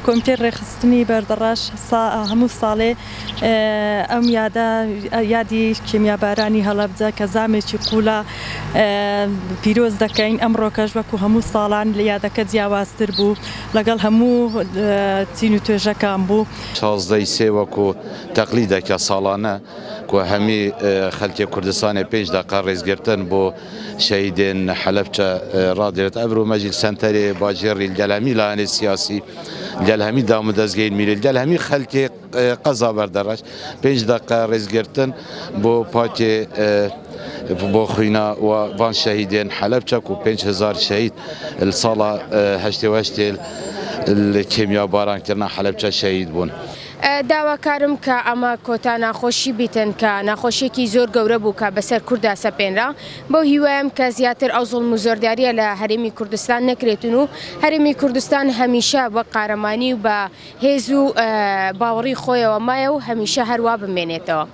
کۆمیتەی ڕێخستنی بەردەڕاش هەموو ساڵێ ئەم یادی کیمیابارانی هەڵەبجە کە زامێکی قوڵە پیرۆز دەکەین. ئەمڕۆکەش وەکو هەموو ساڵان لە یادەکە جیاوازتر بوو لەگەڵ هەموو چین و توێژەکان بوو. 16 سێ وەکو تەقلیدێکە ساڵانە کو هەمی خەلکی کوردستانی پێش دەقا ڕێزگرتن بۆ شەهیدên حەلەبجە ڕادێت ئەڤرۆ مەجلیس سەنتەرێ باژێڕی گەلهەمی لایەنێ سیاسی گەلهەمی دام و دەستگەین میری گەلهەمی خەلکی قەزا بەردەڕاش پێش دەقا ڕێزگرتن بۆ پاکێ بۆ خوینا و وان شەهیدên حەلەبجە و 5000 شەهید ساڵا هەشتێ کیمیابارانکردنا حەلەبجە شەهید بوون. داواکارم کە ئەمە کۆتا ناخۆشی بیتن کە ناخۆشیێکی زۆر گەورە بوو کە بەسەر کووردا سەپێنرا بۆ هیوایم کە زیاتر ئەو زوڵم و زۆرداریە لە هەرێمی کوردستان نەکرێتن و هەرێمی کوردستان هەمیشە بە قارەمانی و بە هێز و باوەڕی خۆیەوە مایە و هەمیشە هەروە بمێنێتەوە.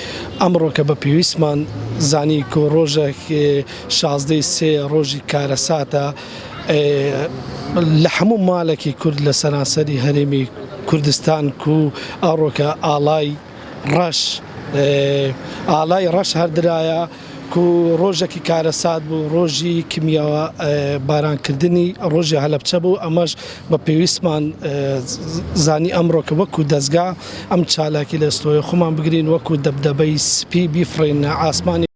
ئەمڕۆ کە بە پێویستمان زانی کۆ ڕۆژێک 16 سێ ڕۆژی کارەساتە لە هەموو ماڵێکی کورد لە سەرانسەری هەرێمی کوردستان و ئەڕۆکە ئالای ڕەش هەردرایە و ڕۆژێکی کارەسات بوو ڕۆژی کیمیاوە بارانکردنی ڕۆژی هەلەبجە بوو. ئەمەش بە پێویستمان زانی ئەمڕۆکە وەکو دەستگا ئەم چالاکی لە ستۆی خۆمان بگرین وەکو دەبدەبەی سپی بیفڕێنە ئاسمانی